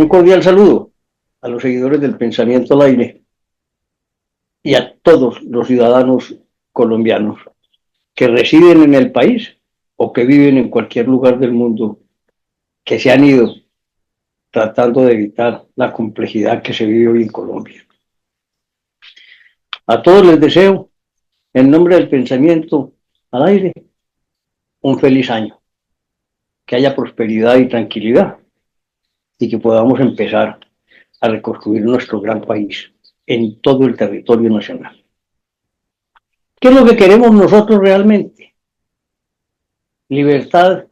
Un cordial saludo a los seguidores del Pensamiento al Aire y a todos los ciudadanos colombianos que residen en el país o que viven en cualquier lugar del mundo que se han ido tratando de evitar la complejidad que se vive hoy en Colombia. A todos les deseo, en nombre del Pensamiento al Aire, un feliz año, que haya prosperidad y tranquilidad y que podamos empezar a reconstruir nuestro gran país en todo el territorio nacional. ¿Qué es lo que queremos nosotros realmente? Libertad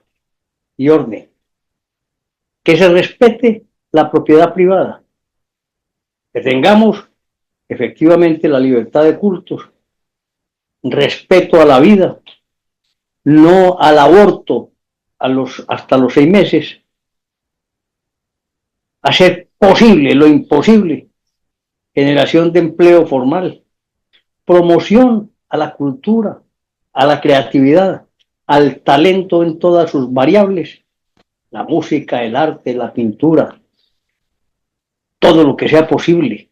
y orden. Que se respete la propiedad privada. Que tengamos efectivamente la libertad de cultos, respeto a la vida, no al aborto hasta los 6 meses, hacer posible lo imposible, generación de empleo formal, promoción a la cultura, a la creatividad, al talento en todas sus variables, la música, el arte, la pintura, todo lo que sea posible,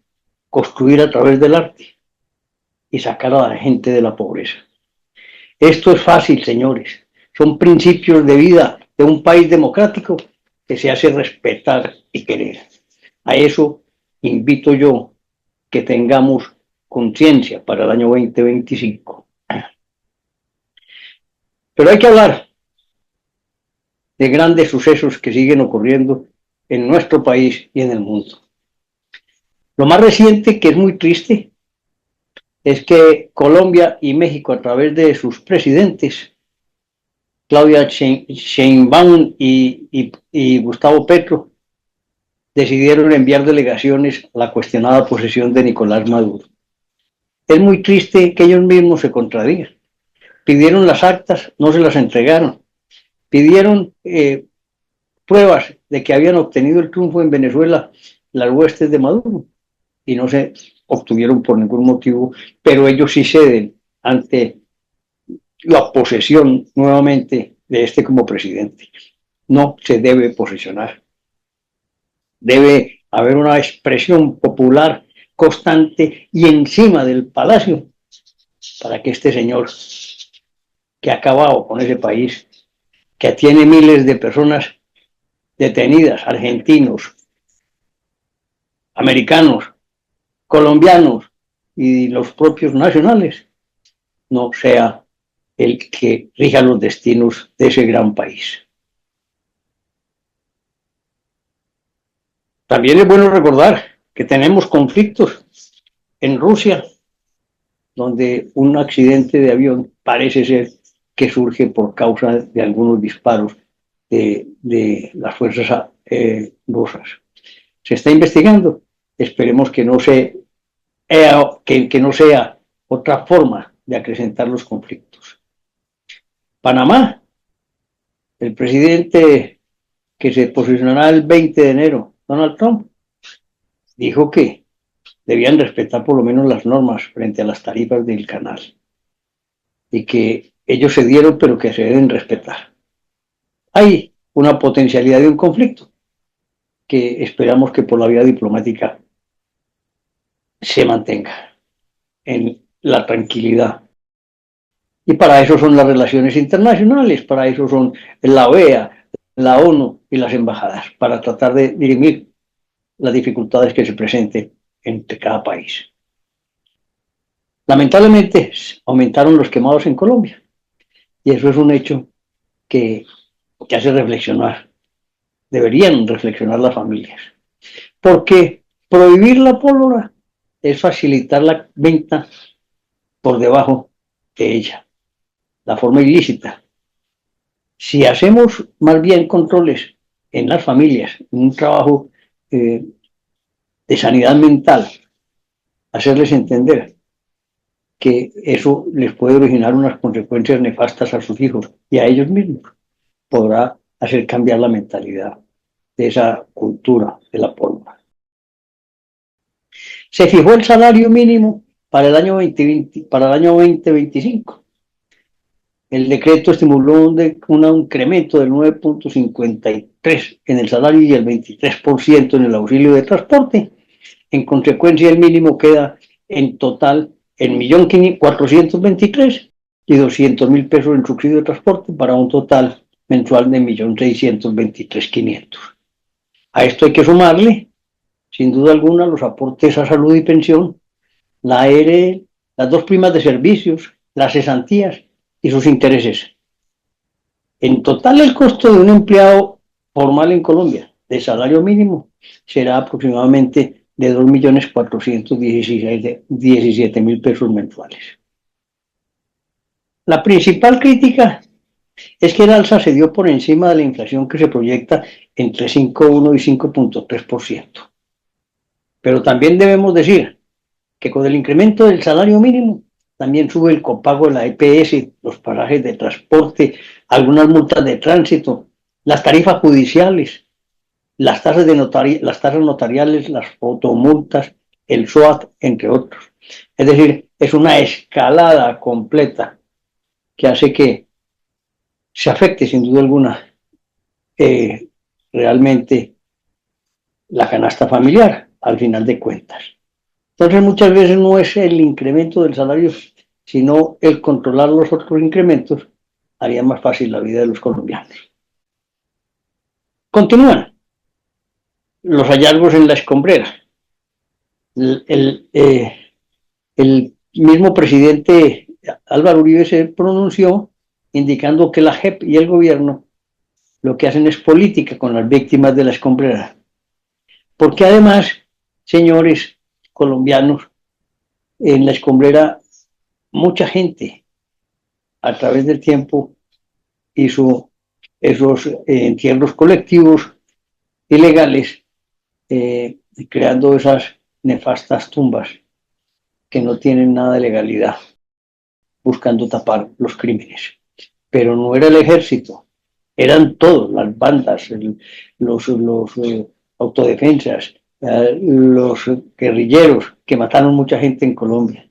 construir a través del arte y sacar a la gente de la pobreza. Esto es fácil, señores. Son principios de vida de un país democrático que se hace respetar y querer. A eso invito yo que tengamos conciencia para el año 2025. Pero hay que hablar de grandes sucesos que siguen ocurriendo en nuestro país y en el mundo. Lo más reciente, que es muy triste, es que Colombia y México, a través de sus presidentes, Claudia Sheinbaum y Gustavo Petro, decidieron enviar delegaciones a la cuestionada posesión de Nicolás Maduro. Es muy triste que ellos mismos se contradigan. Pidieron las actas, no se las entregaron. Pidieron pruebas de que habían obtenido el triunfo en Venezuela las huestes de Maduro y no se obtuvieron por ningún motivo, pero ellos sí ceden ante la posesión nuevamente de este como presidente. No se debe posesionar. Debe haber una expresión popular constante y encima del palacio para que este señor que ha acabado con ese país, que tiene miles de personas detenidas, argentinos, americanos, colombianos y los propios nacionales, no sea el que rija los destinos de ese gran país. También es bueno recordar que tenemos conflictos en Rusia, donde un accidente de avión parece ser que surge por causa de algunos disparos de las fuerzas rusas. Se está investigando, esperemos que no, que no sea otra forma de acrecentar los conflictos. Panamá, el presidente que se posicionará el 20 de enero, Donald Trump, dijo que debían respetar por lo menos las normas frente a las tarifas del canal y que ellos se dieron pero que se deben respetar. Hay una potencialidad de un conflicto que esperamos que por la vía diplomática se mantenga en la tranquilidad. Y para eso son las relaciones internacionales, para eso son la OEA, la ONU y las embajadas, para tratar de dirimir las dificultades que se presenten entre cada país. Lamentablemente aumentaron los quemados en Colombia y eso es un hecho que hace reflexionar. Deberían reflexionar las familias. Porque prohibir la pólvora es facilitar la venta por debajo de ella, la forma ilícita. Si hacemos más bien controles en las familias, un trabajo de sanidad mental, hacerles entender que eso les puede originar unas consecuencias nefastas a sus hijos y a ellos mismos, podrá hacer cambiar la mentalidad de esa cultura de la pólvora. Se fijó el salario mínimo para el año 2025. El decreto estimuló un incremento del 9,53 en el salario y el 23% en el auxilio de transporte. En consecuencia, el mínimo queda en total en 1.423.000 y 200.000 pesos en subsidio de transporte para un total mensual de 1.623.500. A esto hay que sumarle, sin duda alguna, los aportes a salud y pensión, la AR, las dos primas de servicios, las cesantías y sus intereses. En total, el costo de un empleado formal en Colombia de salario mínimo será aproximadamente de 2.417.000 pesos mensuales. La principal crítica es que el alza se dio por encima de la inflación que se proyecta entre 5,1 y 5,3%. Pero también debemos decir que con el incremento del salario mínimo también sube el copago de la EPS, los parajes de transporte, algunas multas de tránsito, las tarifas judiciales, las tasas notariales, las fotomultas, el SOAT, entre otros. Es decir, es una escalada completa que hace que se afecte sin duda alguna realmente la canasta familiar al final de cuentas. Entonces muchas veces no es el incremento del salario, sino el controlar los otros incrementos haría más fácil la vida de los colombianos. Continúan los hallazgos en la escombrera. El mismo presidente Álvaro Uribe se pronunció indicando que la JEP y el gobierno lo que hacen es política con las víctimas de la escombrera. Porque además, señores colombianos, en la escombrera mucha gente a través del tiempo hizo esos entierros colectivos ilegales, creando esas nefastas tumbas que no tienen nada de legalidad, buscando tapar los crímenes. Pero no era el ejército, eran todos, las bandas, los autodefensas, los guerrilleros que mataron mucha gente en Colombia.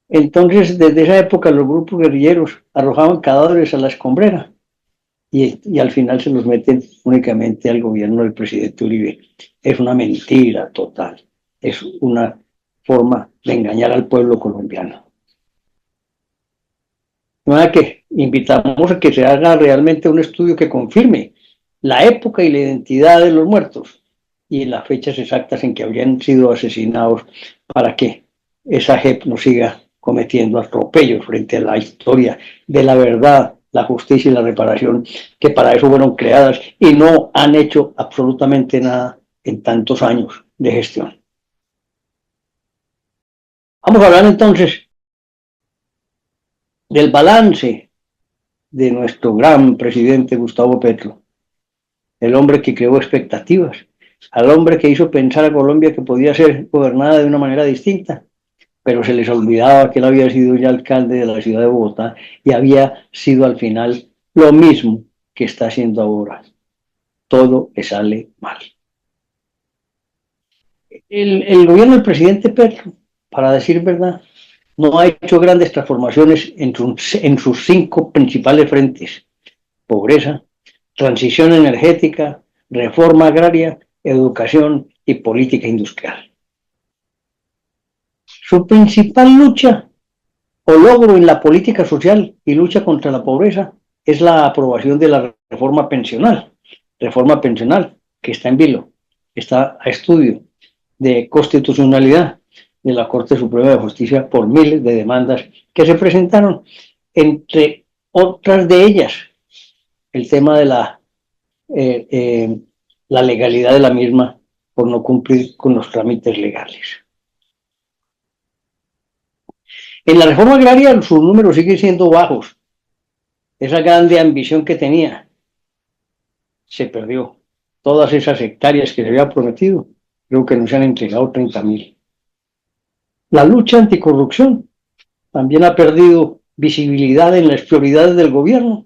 Entonces, desde esa época, los grupos guerrilleros arrojaban cadáveres a la escombrera y al final se los meten únicamente al gobierno del presidente Uribe. Es una mentira total, es una forma de engañar al pueblo colombiano. De manera que invitamos a que se haga realmente un estudio que confirme la época y la identidad de los muertos y las fechas exactas en que habrían sido asesinados para que esa JEP no siga cometiendo atropellos frente a la historia de la verdad, la justicia y la reparación, que para eso fueron creadas y no han hecho absolutamente nada en tantos años de gestión. Vamos a hablar entonces del balance de nuestro gran presidente Gustavo Petro, el hombre que creó expectativas, al hombre que hizo pensar a Colombia que podía ser gobernada de una manera distinta, pero se les olvidaba que él había sido ya alcalde de la ciudad de Bogotá y había sido al final lo mismo que está haciendo ahora. Todo le sale mal. El gobierno del presidente Petro, para decir verdad, no ha hecho grandes transformaciones en sus 5 principales frentes: pobreza, transición energética, reforma agraria, educación y política industrial. Su principal lucha o logro en la política social y lucha contra la pobreza es la aprobación de la reforma pensional que está en vilo, está a estudio de constitucionalidad de la Corte Suprema de Justicia por miles de demandas que se presentaron, entre otras de ellas el tema de la legalidad de la misma por no cumplir con los trámites legales. En la reforma agraria sus números siguen siendo bajos. Esa grande ambición que tenía se perdió. Todas esas hectáreas que se había prometido, creo que nos han entregado 30.000. La lucha anticorrupción también ha perdido visibilidad en las prioridades del gobierno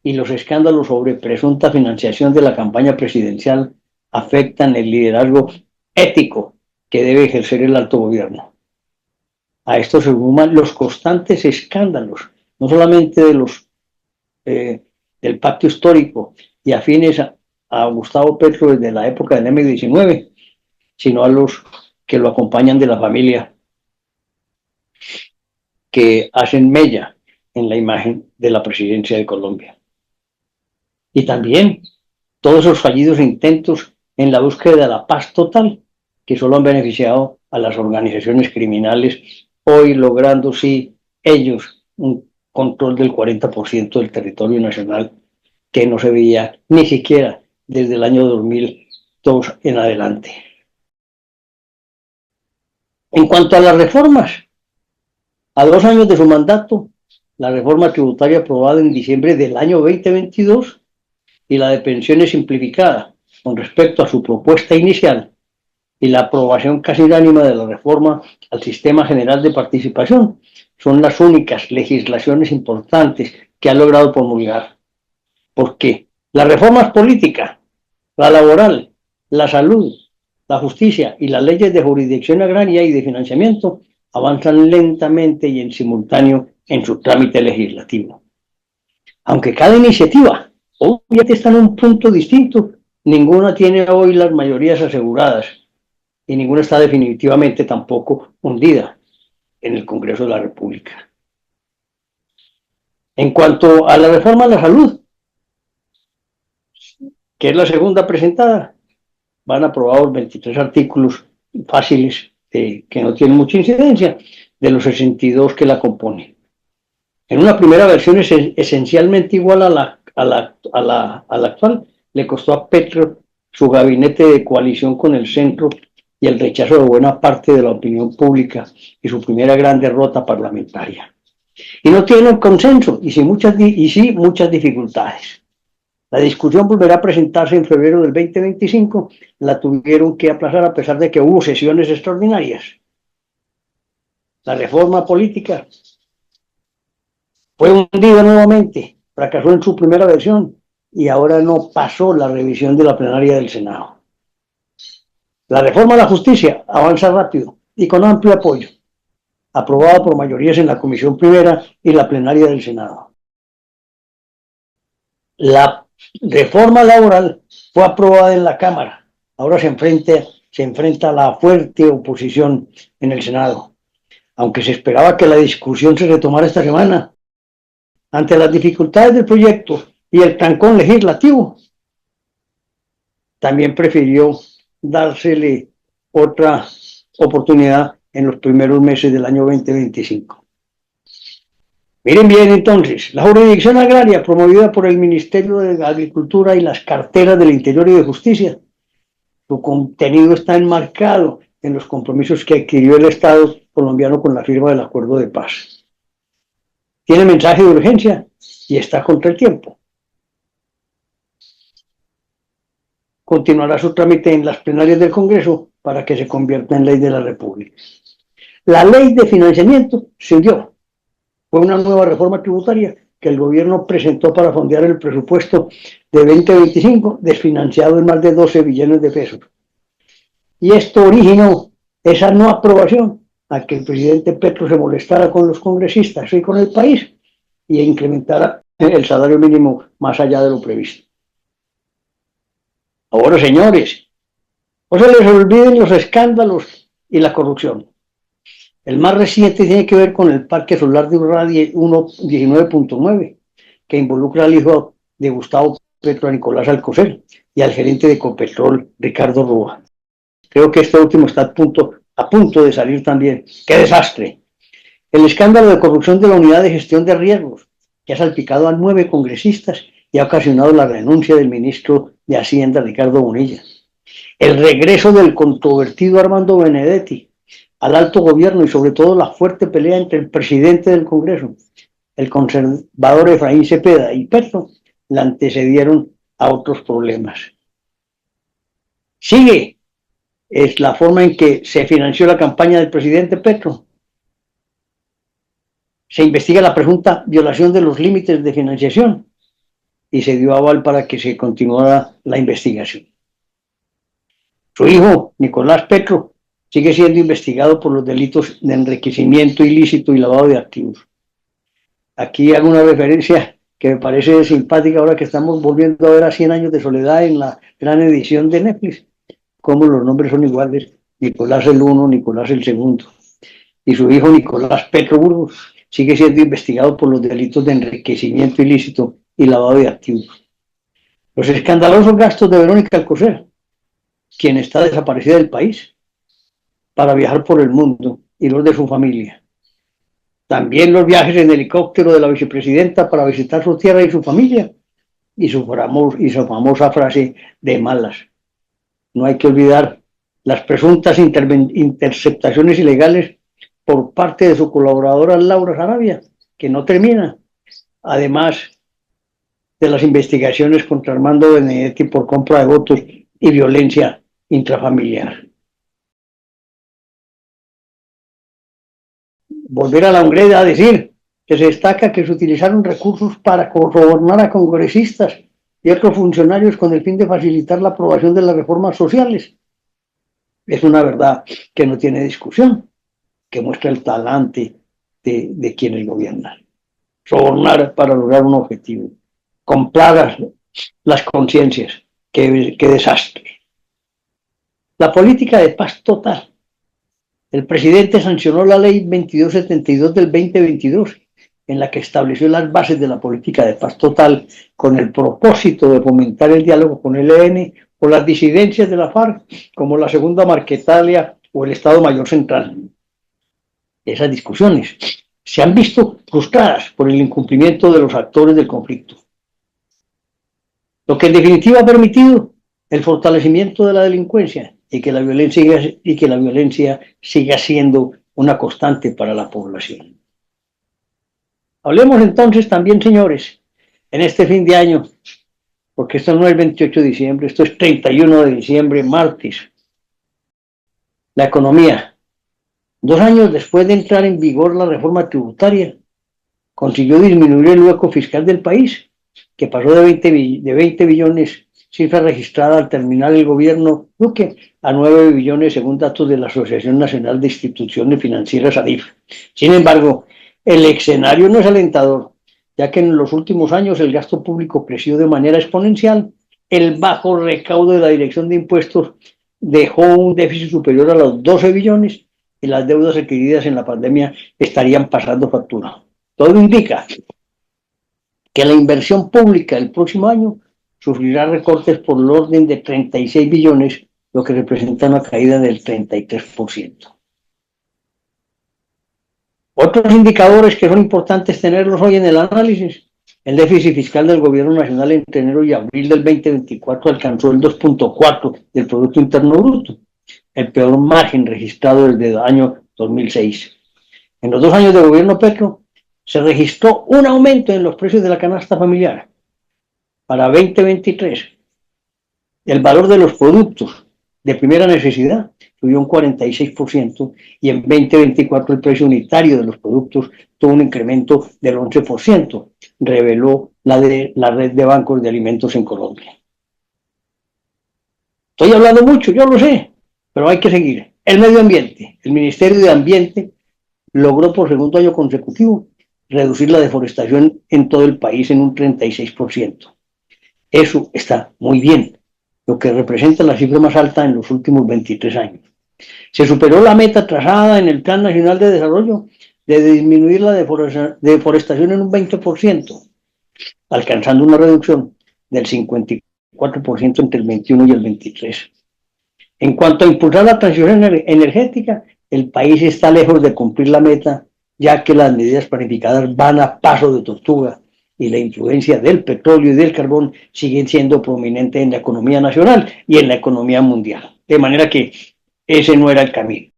y los escándalos sobre presunta financiación de la campaña presidencial afectan el liderazgo ético que debe ejercer el alto gobierno. A esto se suman los constantes escándalos, no solamente de del pacto histórico y afines a Gustavo Petro desde la época del M-19, sino a los que lo acompañan de la familia, que hacen mella en la imagen de la presidencia de Colombia. Y también todos esos fallidos intentos en la búsqueda de la paz total, que solo han beneficiado a las organizaciones criminales, hoy logrando sí ellos un control del 40% del territorio nacional, que no se veía ni siquiera desde el año 2002 en adelante. En cuanto a las reformas, a 2 años de su mandato, la reforma tributaria aprobada en diciembre del año 2022 y la de pensiones simplificada con respecto a su propuesta inicial y la aprobación casi unánime de la reforma al Sistema General de Participación son las únicas legislaciones importantes que ha logrado promulgar. ¿Por qué? Las reformas políticas, la laboral, la salud, la justicia y las leyes de jurisdicción agraria y de financiamiento avanzan lentamente y en simultáneo en su trámite legislativo. Aunque cada iniciativa obviamente está en un punto distinto, ninguna tiene hoy las mayorías aseguradas y ninguna está definitivamente tampoco hundida en el Congreso de la República. En cuanto a la reforma a la salud, que es la segunda presentada, van aprobados 23 artículos fáciles que no tienen mucha incidencia de los 62 que la componen. En una primera versión es esencialmente igual a la actual, le costó a Petro su gabinete de coalición con el centro y el rechazo de buena parte de la opinión pública y su primera gran derrota parlamentaria. Y no tiene un consenso y sí muchas dificultades. La discusión volverá a presentarse en febrero del 2025, la tuvieron que aplazar a pesar de que hubo sesiones extraordinarias. La reforma política fue hundida nuevamente, fracasó en su primera versión y ahora no pasó la revisión de la plenaria del Senado. La reforma a la justicia avanza rápido y con amplio apoyo, aprobada por mayorías en la Comisión Primera y la plenaria del Senado. La reforma laboral fue aprobada en la Cámara, ahora se enfrenta a la fuerte oposición en el Senado. Aunque se esperaba que la discusión se retomara esta semana, ante las dificultades del proyecto y el trancón legislativo, también prefirió dársele otra oportunidad en los primeros meses del año 2025. Miren bien entonces, la jurisdicción agraria promovida por el Ministerio de Agricultura y las carteras del Interior y de Justicia, su contenido está enmarcado en los compromisos que adquirió el Estado colombiano con la firma del Acuerdo de Paz. Tiene mensaje de urgencia y está contra el tiempo. Continuará su trámite en las plenarias del Congreso para que se convierta en ley de la República. La ley de financiamiento se hundió. Fue una nueva reforma tributaria que el gobierno presentó para fondear el presupuesto de 2025, desfinanciado en más de 12 billones de pesos. Y esto originó esa no aprobación a que el presidente Petro se molestara con los congresistas y con el país y incrementara el salario mínimo más allá de lo previsto. Ahora, señores, no se les olviden los escándalos y la corrupción. El más reciente tiene que ver con el parque solar de Urradia 19.9, que involucra al hijo de Gustavo Petro, a Nicolás Alcocer, y al gerente de Ecopetrol, Ricardo Roa. Creo que este último está a punto de salir también. ¡Qué desastre! El escándalo de corrupción de la Unidad de Gestión de Riesgos, que ha salpicado a 9 congresistas y ha ocasionado la renuncia del ministro de Hacienda, Ricardo Bonilla. El regreso del controvertido Armando Benedetti al alto gobierno y sobre todo la fuerte pelea entre el presidente del Congreso, el conservador Efraín Cepeda y Petro, la antecedieron a otros problemas. Sigue es la forma en que se financió la campaña del presidente Petro. Se investiga la presunta violación de los límites de financiación y se dio aval para que se continuara la investigación. Su hijo, Nicolás Petro, sigue siendo investigado por los delitos de enriquecimiento ilícito y lavado de activos. Aquí hago una referencia que me parece simpática ahora que estamos volviendo a ver a 100 años de soledad en la gran edición de Netflix, cómo los nombres son iguales, Nicolás el I, Nicolás el II, y su hijo Nicolás Petro Burgos sigue siendo investigado por los delitos de enriquecimiento ilícito y lavado de activos. Los escandalosos gastos de Verónica Alcocer, quien está desaparecida del país, para viajar por el mundo, y los de su familia. También los viajes en helicóptero de la vicepresidenta para visitar su tierra y su familia, y su famosa frase de malas. No hay que olvidar las presuntas interceptaciones ilegales por parte de su colaboradora Laura Sarabia, que no termina, además de las investigaciones contra Armando Benedetti por compra de votos y violencia intrafamiliar. Volver a la Hungrera a decir que se destaca que se utilizaron recursos para sobornar a congresistas y otros funcionarios con el fin de facilitar la aprobación de las reformas sociales. Es una verdad que no tiene discusión, que muestra el talante de quienes gobiernan. Sobornar para lograr un objetivo, comprar las conciencias, qué desastre. La política de paz total. El presidente sancionó la ley 2272 del 2022, en la que estableció las bases de la política de paz total con el propósito de fomentar el diálogo con el ELN o las disidencias de la FARC, como la Segunda Marquetalia o el Estado Mayor Central. Esas discusiones se han visto frustradas por el incumplimiento de los actores del conflicto, lo que en definitiva ha permitido el fortalecimiento de la delincuencia y que la violencia siga siendo una constante para la población. Hablemos entonces también, señores, en este fin de año, porque esto no es 28 de diciembre, esto es 31 de diciembre, martes. La economía. 2 años después de entrar en vigor la reforma tributaria, consiguió disminuir el hueco fiscal del país, que pasó de 20 billones, cifra registrada al terminar el gobierno Duque, a 9 billones según datos de la Asociación Nacional de Instituciones Financieras, ANIF. Sin embargo, el escenario no es alentador, ya que en los últimos años el gasto público creció de manera exponencial, el bajo recaudo de la Dirección de Impuestos dejó un déficit superior a los 12 billones y las deudas adquiridas en la pandemia estarían pasando factura. Todo indica que la inversión pública el próximo año sufrirá recortes por el orden de 36 billones, lo que representa una caída del 33%. Otros indicadores que son importantes tenerlos hoy en el análisis. El déficit fiscal del gobierno nacional entre enero y abril del 2024 alcanzó el 2.4 del Producto Interno Bruto, el peor margen registrado desde el año 2006. En los 2 años de gobierno Petro se registró un aumento en los precios de la canasta familiar. Para 2023, el valor de los productos de primera necesidad subió un 46% y en 2024 el precio unitario de los productos tuvo un incremento del 11%, reveló la red de bancos de alimentos en Colombia. Estoy hablando mucho, yo lo sé, pero hay que seguir. El medio ambiente, el Ministerio de Ambiente logró por segundo año consecutivo reducir la deforestación en todo el país en un 36%. Eso está muy bien, lo que representa la cifra más alta en los últimos 23 años. Se superó la meta trazada en el Plan Nacional de Desarrollo de disminuir la deforestación en un 20%, alcanzando una reducción del 54% entre el 21 y el 23. En cuanto a impulsar la transición energética, el país está lejos de cumplir la meta, ya que las medidas planificadas van a paso de tortuga y la influencia del petróleo y del carbón siguen siendo prominentes en la economía nacional y en la economía mundial. De manera que ese no era el camino.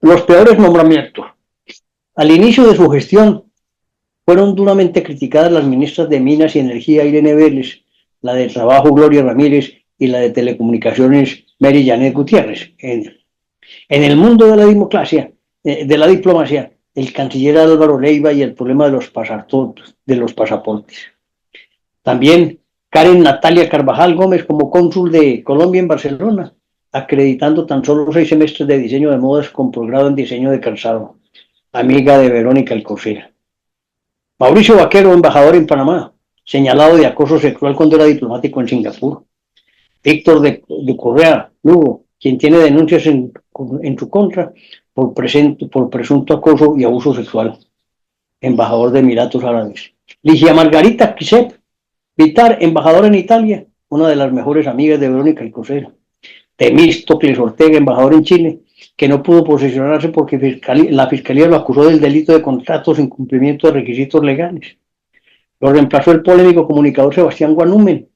Los peores nombramientos. Al inicio de su gestión fueron duramente criticadas las ministras de Minas y Energía Irene Vélez, la de Trabajo Gloria Ramírez y la de Telecomunicaciones Mary Janet Gutiérrez. En el mundo de la diplomacia, el canciller Álvaro Leiva y el problema de los pasaportes. También Karen Natalia Carvajal Gómez como cónsul de Colombia en Barcelona acreditando tan solo 6 semestres de diseño de modas con posgrado en diseño de calzado, amiga de Verónica Alcocer. Mauricio Vaquero, embajador en Panamá, señalado de acoso sexual cuando era diplomático en Singapur. Víctor de Correa Lugo, quien tiene denuncias en su contra por presunto acoso y abuso sexual, embajador de Emiratos Árabes. Ligia Margarita Quisep Vitar, embajadora en Italia, una de las mejores amigas de Verónica Alcocer. Temístocles Ortega, embajador en Chile, que no pudo posesionarse porque la fiscalía lo acusó del delito de contratos sin cumplimiento de requisitos legales. Lo reemplazó el polémico comunicador Sebastián Guanúmen,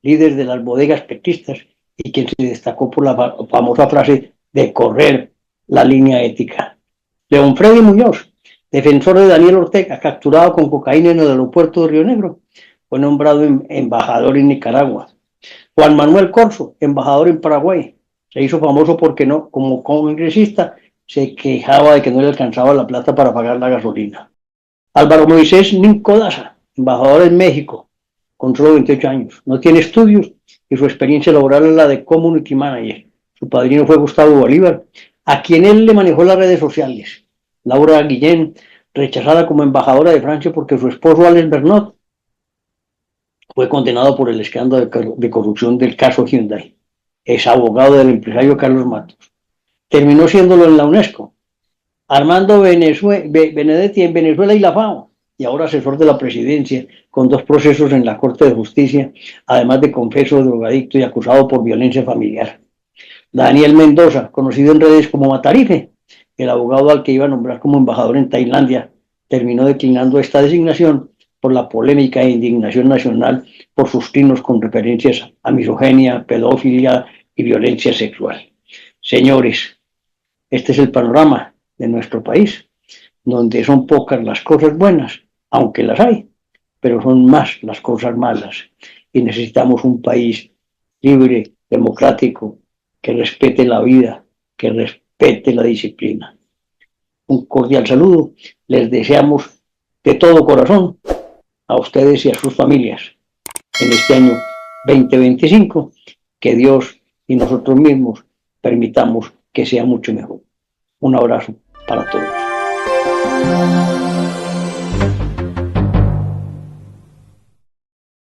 líder de las bodegas petristas, y quien se destacó por la famosa frase de correr la línea ética. León Freddy Muñoz, defensor de Daniel Ortega, capturado con cocaína en el aeropuerto de Río Negro, fue nombrado embajador en Nicaragua. Juan Manuel Corso, embajador en Paraguay, se hizo famoso porque no, como congresista se quejaba de que no le alcanzaba la plata para pagar la gasolina. Álvaro Moisés Nincodasa, embajador en México, con solo 28 años, no tiene estudios y su experiencia laboral es la de Community Manager. Su padrino fue Gustavo Bolívar, a quien él le manejó las redes sociales. Laura Guillén, rechazada como embajadora de Francia porque su esposo Alex Bernot fue condenado por el escándalo de corrupción del caso Hyundai. Es abogado del empresario Carlos Matos. Terminó siéndolo en la UNESCO. Armando Benedetti en Venezuela y la FAO, y ahora asesor de la presidencia, con 2 procesos en la Corte de Justicia, además de confeso, drogadicto y acusado por violencia familiar. Daniel Mendoza, conocido en redes como Matarife, el abogado al que iba a nombrar como embajador en Tailandia, terminó declinando esta designación por la polémica e indignación nacional por sus trinos con referencias a misoginia, pedofilia y violencia sexual. Señores, este es el panorama de nuestro país, donde son pocas las cosas buenas, aunque las hay, pero son más las cosas malas. Y necesitamos un país libre, democrático, que respete la vida, que respete la disciplina. Un cordial saludo. Les deseamos de todo corazón a ustedes y a sus familias en este año 2025, que Dios y nosotros mismos permitamos que sea mucho mejor. Un abrazo para todos.